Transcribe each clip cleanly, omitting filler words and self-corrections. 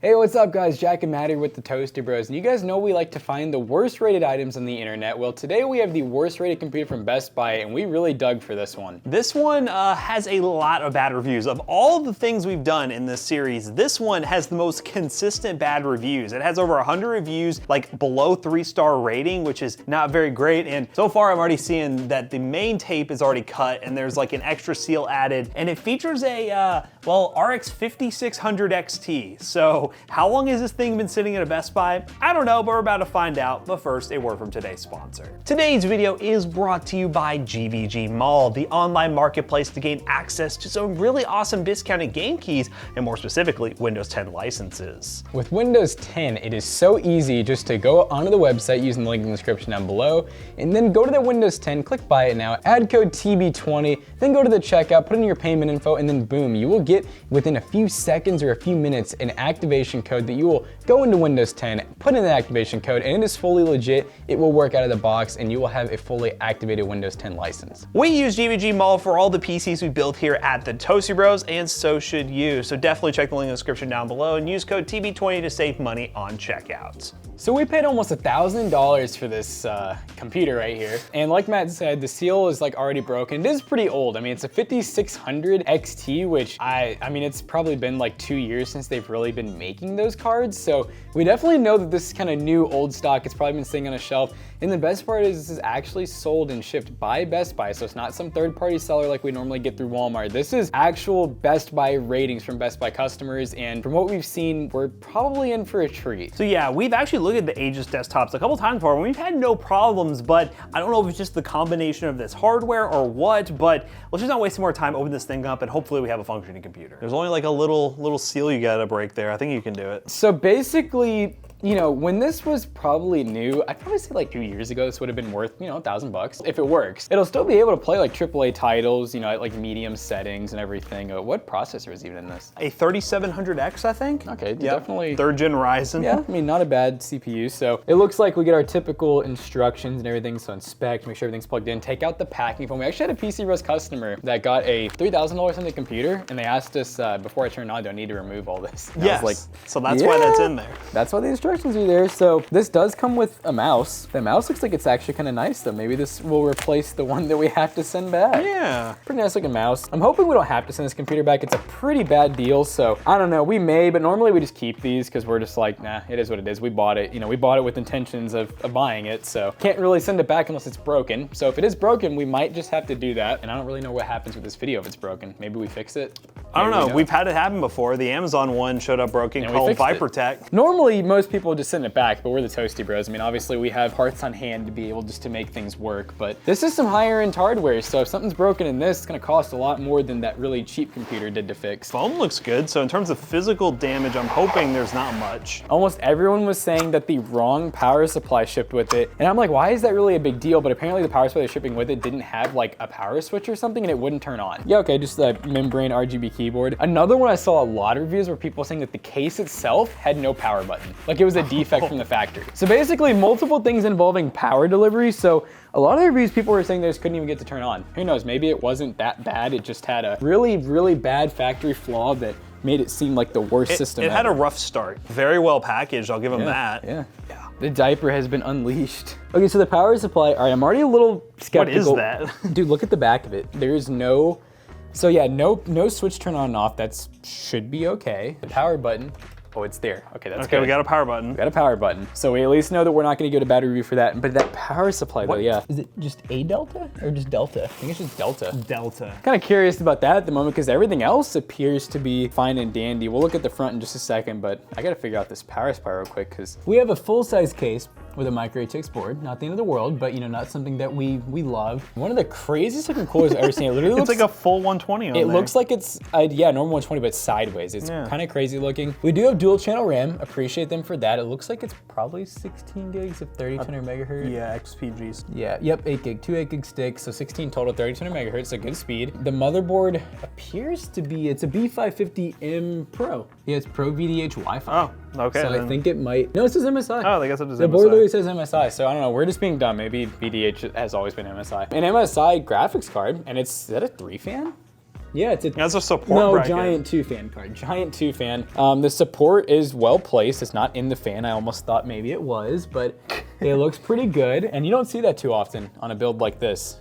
Hey, what's up guys? Jack and Matt here with the Toasty Bros, and you guys know we like to find the worst rated items on the internet. Well, today we have the worst rated computer from Best Buy, and we really dug for this one. This one has a lot of bad reviews. Of all the things we've done in this series, this one has the most consistent bad reviews. It has over 100 reviews, like below 3-star rating, which is not very great. And so far I'm already seeing that the main tape is already cut and there's like an extra seal added, and it features a, well, RX 5600 XT. So how long has this thing been sitting at a Best Buy? I don't know, but we're about to find out. But first, a word from today's sponsor. Today's video is brought to you by GVG Mall, the online marketplace to gain access to some really awesome discounted game keys, and more specifically, Windows 10 licenses. With Windows 10, it is so easy just to go onto the website using the link in the description down below, and then go to the Windows 10, click buy it now, add code TB20, then go to the checkout, put in your payment info, and then boom, you will get within a few seconds or a few minutes an activation code that you will go into Windows 10, put in the activation code, and it is fully legit. It will work out of the box, and you will have a fully activated Windows 10 license. We use GVG Mall for all the PCs we built here at the Toasty Bros, and so should you. So definitely check the link in the description down below and use code TB20 to save money on checkouts. So we paid almost $1,000 for this computer right here. And like Matt said, the seal is like already broken. It is pretty old. I mean, it's a 5600 XT, which I mean, it's probably been like 2 years since they've really been making those cards. So we definitely know that this is kind of new old stock. It's probably been sitting on a shelf. And the best part is this is actually sold and shipped by Best Buy. So it's not some third-party seller like we normally get through Walmart. This is actual Best Buy ratings from Best Buy customers. And from what we've seen, we're probably in for a treat. So yeah, we've actually looked at the Aegis desktops a couple times before, and we've had no problems, but I don't know if it's just the combination of this hardware or what, but let's just not waste more time, open this thing up, and hopefully we have a functioning computer. There's only like a little seal you gotta break there. I think you can do it. So basically, you know, when this was probably new, I'd probably say like 2 years ago, this would have been worth, you know, $1,000 if it works. It'll still be able to play like AAA titles, you know, at like medium settings and everything. What processor is even in this? A 3700X, I think. Okay, yep. Definitely. 3rd gen Ryzen. Yeah, I mean, not a bad CPU. So it looks like we get our typical instructions and everything. So inspect, make sure everything's plugged in, take out the packing foam. We actually had a PC Bros customer that got a $3,000 on the computer, and they asked us before I turned on, do I need to remove all this? And yes, I was like, so that's why that's in there. That's why the instructions are there. So this does come with a mouse. The mouse looks like it's actually kind of nice though. Maybe this will replace the one that we have to send back. Yeah. Pretty nice looking mouse. I'm hoping we don't have to send this computer back. It's a pretty bad deal, so I don't know. We may, but normally we just keep these because we're just like, nah, it is what it is. We bought it, you know, we bought it with intentions of buying it, so can't really send it back unless it's broken. So if it is broken, we might just have to do that. And I don't really know what happens with this video if it's broken. Maybe we fix it. I don't know. We've had it happen before. The Amazon one showed up broken, called ViperTech. Normally, most people just send it back, but we're the Toasty Bros. I mean, obviously we have parts on hand to be able just to make things work, but this is some higher end hardware. So if something's broken in this, it's gonna cost a lot more than that really cheap computer did to fix. Foam looks good. So in terms of physical damage, I'm hoping there's not much. Almost everyone was saying that the wrong power supply shipped with it. And I'm like, why is that really a big deal? But apparently the power supply they're shipping with it didn't have like a power switch or something and it wouldn't turn on. Yeah, okay, just a membrane RGB keyboard. Another one I saw a lot of reviews where people saying that the case itself had no power button. Like it was a defect from the factory. So basically multiple things involving power delivery. So a lot of the reviews people were saying they just couldn't even get to turn on. Who knows, maybe it wasn't that bad. It just had a really, really bad factory flaw that made it seem like the worst system ever. It had a rough start. Very well packaged, I'll give them that. Yeah. The diaper has been unleashed. Okay, so the power supply, all right, I'm already a little skeptical. What is that? Dude, look at the back of it. There's no, so yeah, no switch turn on and off. That should be okay. The power button, oh, it's there. Okay, that's good. Okay, we got a power button. We got a power button. So we at least know that we're not gonna get a bad review for that. But that power supply though, yeah. Is it just a Delta or just Delta? I think it's just Delta. Delta. Kind of curious about that at the moment because everything else appears to be fine and dandy. We'll look at the front in just a second, but I gotta figure out this power supply real quick because we have a full-size case with a micro ATX board. Not the end of the world, but you know, not something that we love. One of the craziest looking coolers I've ever seen. It literally looks like a full 120 on it there. Looks like it's, yeah, normal 120, but sideways. It's kind of crazy looking. We do have dual channel RAM. Appreciate them for that. It looks like it's probably 16 gigs of 3200 megahertz. Yeah, XPGs. Yeah, yep, 8 gig, 2 8 gig sticks, so 16 total, 3200 megahertz, so good speed. The motherboard appears to be, it's a B550M Pro. Yeah, it's Pro VDH Wi-Fi. Oh, okay. So I think it might, no, it says MSI. Oh, I guess it says MSI. The board literally says MSI, so I don't know, we're just being dumb. Maybe VDH has always been MSI. An MSI graphics card, and it's, is that a 3 fan? Yeah, That's a support bracket. Giant 2 fan card. Giant 2 fan. The support is well placed. It's not in the fan. I almost thought maybe it was, but it looks pretty good. And you don't see that too often on a build like this.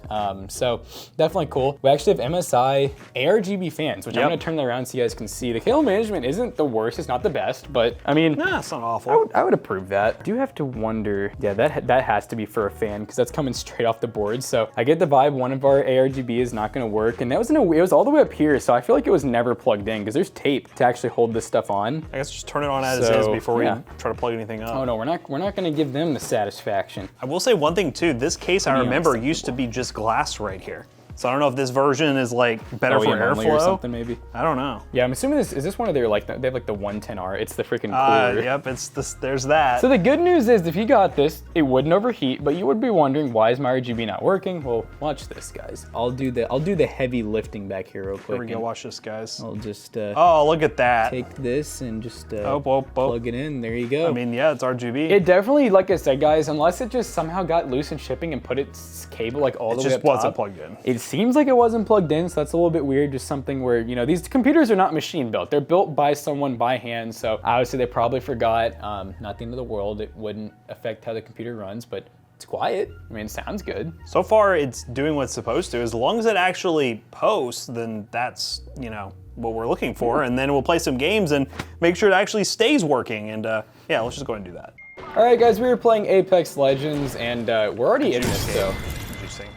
So definitely cool. We actually have MSI ARGB fans, which I'm gonna turn that around so you guys can see. The cable management isn't the worst. It's not the best, but I mean, nah, it's not awful. I would approve that. I do have to wonder, yeah, that has to be for a fan because that's coming straight off the board. So I get the vibe one of our ARGB is not gonna work. And that was it was all the way up here. So I feel like it was never plugged in because there's tape to actually hold this stuff on. I guess just turn it on as is before we try to plug anything up. Oh no, we're not gonna give them the satisfaction. I will say one thing too, this case I remember used to be just glass right here. So I don't know if this version is like better for airflow or something maybe. I don't know. Yeah, I'm assuming is this one of their like they have like the 110R. It's the freaking cooler. Yep, it's this. There's that. So the good news is if you got this, it wouldn't overheat, but you would be wondering why is my RGB not working? Well, watch this, guys. I'll do the heavy lifting back here real quick. Here we go. Watch this, guys. I'll just oh, look at that. Take this and just plug it in. There you go. I mean, yeah, it's RGB. It definitely, like I said, guys, unless it just somehow got loose in shipping and put its cable like all the way up top. It just wasn't plugged in. It seems like it wasn't plugged in, so that's a little bit weird. Just something where, you know, these computers are not machine built. They're built by someone by hand, so obviously they probably forgot. Not the end of the world. It wouldn't affect how the computer runs, but it's quiet. I mean, it sounds good. So far, it's doing what it's supposed to. As long as it actually posts, then that's, you know, what we're looking for, and then we'll play some games and make sure it actually stays working, and yeah, let's just go ahead and do that. All right, guys, we were playing Apex Legends, and we're already in this, so. Did you sing?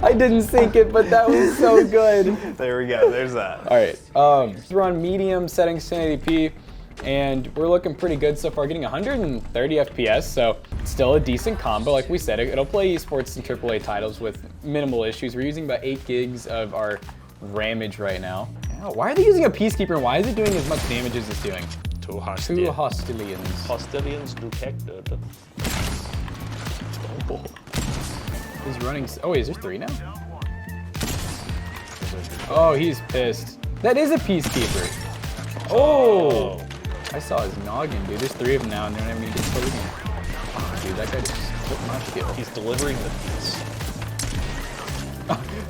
I didn't sync it, but that was so good. There we go, there's that. All right, we're on medium settings 1080p, and we're looking pretty good so far, getting 130 FPS, so still a decent combo. Like we said, it'll play esports and AAA titles with minimal issues. We're using about 8 gigs of our RAMage right now. Oh, why are they using a Peacekeeper, and why is it doing as much damage as it's doing? Two Hostilians. Hostilians detected. Oh. He's running. Oh, wait, is there 3 now? Oh, he's pissed. That is a Peacekeeper. Oh! I saw his noggin, dude. There's 3 of them now, and they're not even gonna get close. Oh, dude, that guy just took my kill. He's delivering the piece.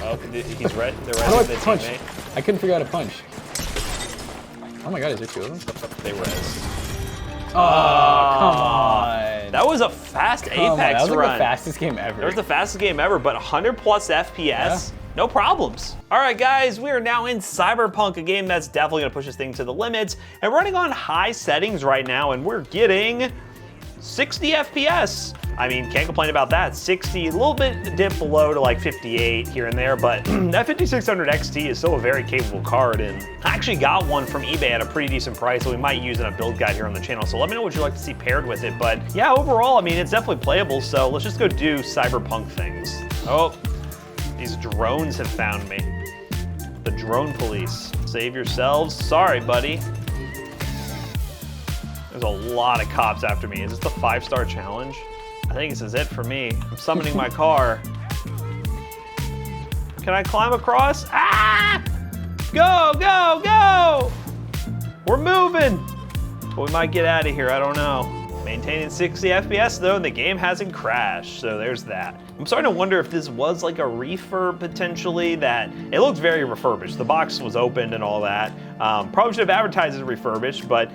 Oh, he's red. They're How do I the punch? teammate. I couldn't figure out how to punch. Oh my god, is there 2 of them? They res. Oh, come on. That was a fast Apex run. That was like the fastest game ever. That was the fastest game ever, but 100 plus FPS, yeah. No problems. All right, guys, we are now in Cyberpunk, a game that's definitely gonna push this thing to the limits, and running on high settings right now, and we're getting 60 FPS. I mean, can't complain about that. 60, a little bit dip below to like 58 here and there, but that 5600 XT is still a very capable card, and I actually got one from eBay at a pretty decent price, so we might use in a build guide here on the channel, so let me know what you'd like to see paired with it, but yeah, overall, I mean, it's definitely playable, so let's just go do Cyberpunk things. Oh, these drones have found me. The drone police. Save yourselves. Sorry, buddy. There's a lot of cops after me. Is this the 5-star challenge? I think this is it for me. I'm summoning my car. Can I climb across? Ah! Go, go, go! We're moving! But we might get out of here, I don't know. Maintaining 60 FPS though, and the game hasn't crashed, so there's that. I'm starting to wonder if this was like a refurb potentially, that it looked very refurbished. The box was opened and all that. Probably should have advertised as refurbished, but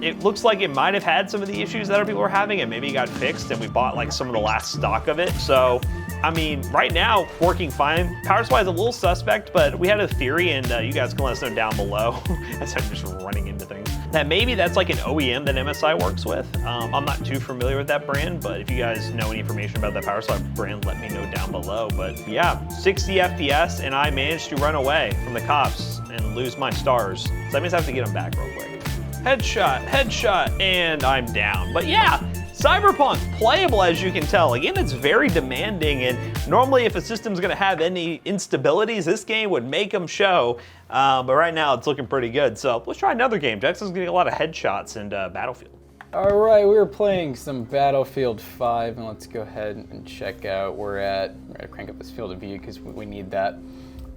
it looks like it might have had some of the issues that other people were having and maybe it got fixed and we bought like some of the last stock of it. So, I mean, right now, working fine. Power supply is a little suspect, but we had a theory and you guys can let us know down below as I'm just running into things. That maybe that's like an OEM that MSI works with. I'm not too familiar with that brand, but if you guys know any information about that power supply brand, let me know down below. But yeah, 60 FPS, and I managed to run away from the cops and lose my stars. So that means I have to get them back real quick. Headshot, headshot, and I'm down. But yeah, Cyberpunk, playable as you can tell. Again, it's very demanding, and normally if a system's gonna have any instabilities, this game would make them show. But right now it's looking pretty good. So let's try another game. Jackson's getting a lot of headshots in Battlefield. All right, we were playing some Battlefield 5, and let's go ahead and check out where we're at. We're gonna crank up this field of view because we need that.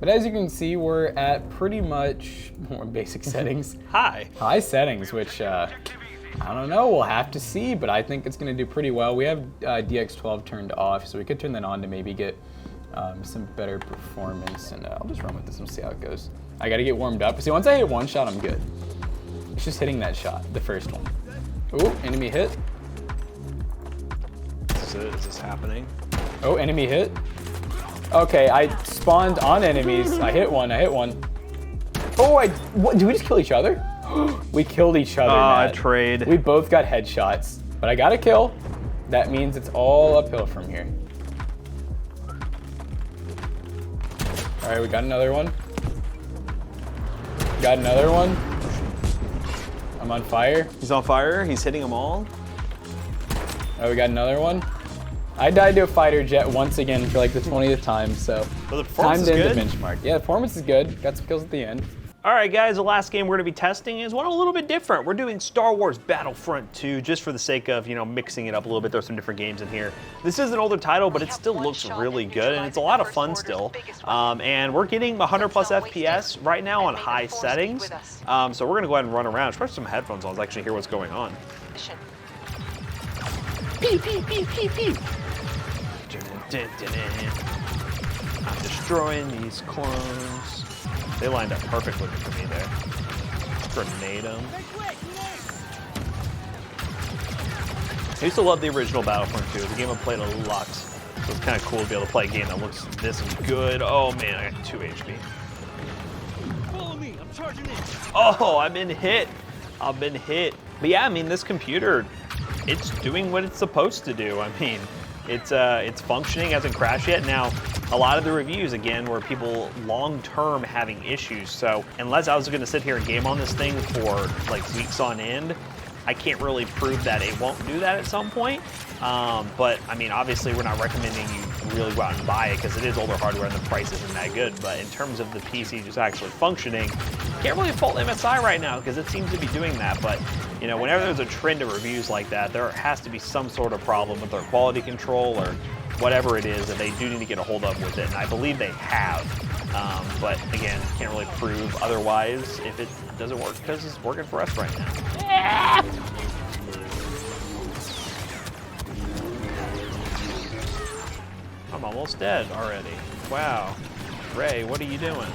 But as you can see, we're at pretty much more basic settings. High settings, which I don't know, we'll have to see, but I think it's gonna do pretty well. We have DX12 turned off, so we could turn that on to maybe get some better performance, and I'll just run with this and see how it goes. I gotta get warmed up. See, once I hit one shot, I'm good. It's just hitting that shot, the first one. Ooh, enemy hit. Is this happening? Oh, enemy hit. Okay, I spawned on enemies. I hit one. Oh, what? Did we just kill each other? We killed each other. I trade. We both got headshots, but I got a kill. That means it's all uphill from here. All right, we got another one. Got another one. I'm on fire. He's on fire. He's hitting them all. Oh, we got another one. I died to a fighter jet once again for like the 20th time, so but the performance time to is end good. the benchmark. Yeah, the performance is good. Got some kills at the end. All right, guys, the last game we're gonna be testing is one a little bit different. We're doing Star Wars Battlefront 2 just for the sake of, mixing it up a little bit. There's some different games in here. This is an older title, but it still looks really good, and it's a lot of fun still. And we're getting 100 plus FPS right now on high settings. So we're gonna go ahead and run around. Just put some headphones on to actually hear what's going on. Pew, pew, pew, pew, pew. I'm destroying these clones. They lined up perfect looking for me there. Grenade them. I used to love the original Battlefront 2. It was a game I played a lot. So it's kind of cool to be able to play a game that looks this good. Oh man, I got 2 HP. Follow me, I'm charging in. Oh, I've been hit. But yeah, I mean, this computer, it's doing what it's supposed to do. I mean, it's functioning, hasn't crashed yet. Now, a lot of the reviews, again, were people long-term having issues. So unless I was gonna sit here and game on this thing for like weeks on end, I can't really prove that it won't do that at some point. But I mean, obviously we're not recommending you really go out and buy it because it is older hardware and the price isn't that good. But in terms of the PC just actually functioning, can't really fault MSI right now because it seems to be doing that. But whenever there's a trend of reviews like that, there has to be some sort of problem with their quality control or whatever it is that they do need to get a hold of with it. And I believe they have. But again, can't really prove otherwise if it doesn't work because it's working for us right now. I'm almost dead already. Wow. Ray, what are you doing?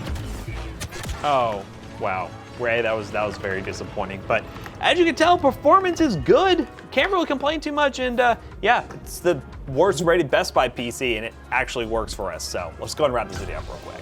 Oh, wow. Ray, that was very disappointing. But as you can tell, performance is good. Can't really complain too much. And yeah, it's the worst rated Best Buy PC and it actually works for us. So let's go and wrap this video up real quick.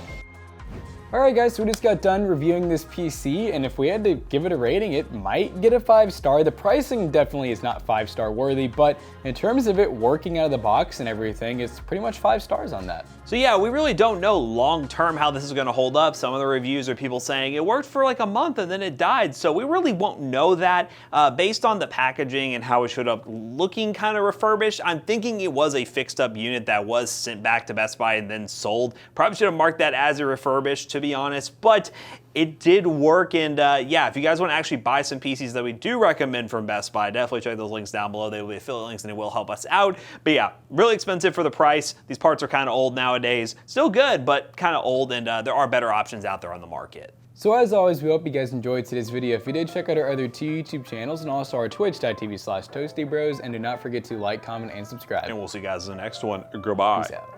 All right, guys, so we just got done reviewing this PC, and if we had to give it a rating, it might get a 5-star. The pricing definitely is not 5-star worthy, but in terms of it working out of the box and everything, it's pretty much 5 stars on that. So yeah, we really don't know long-term how this is gonna hold up. Some of the reviews are people saying it worked for like a month and then it died. So we really won't know that. Based on the packaging and how it showed up looking kind of refurbished, I'm thinking it was a fixed up unit that was sent back to Best Buy and then sold. Probably should have marked that as a refurbished, to be honest, but it did work. And yeah, if you guys want to actually buy some PCs that we do recommend from Best Buy, definitely check those links down below. They will be affiliate links and it will help us out. But yeah, really expensive for the price. These parts are kind of old nowadays. Still good, but kind of old, and there are better options out there on the market. So as always, we hope you guys enjoyed today's video. If you did, check out our other 2 YouTube channels and also our twitch.tv/toastybros, and do not forget to like, comment, and subscribe. And we'll see you guys in the next one. Goodbye. Peace out.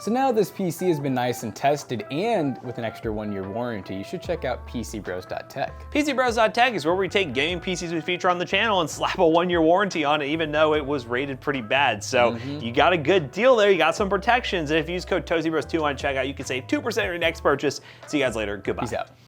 So now this PC has been nice and tested and with an extra 1-year warranty, you should check out PCBros.tech. PCBros.tech is where we take gaming PCs we feature on the channel and slap a 1-year warranty on it, even though it was rated pretty bad. So you got a good deal there, you got some protections, and if you use code TOASTYBROS2 on checkout, you can save 2% on your next purchase. See you guys later, goodbye. Peace out.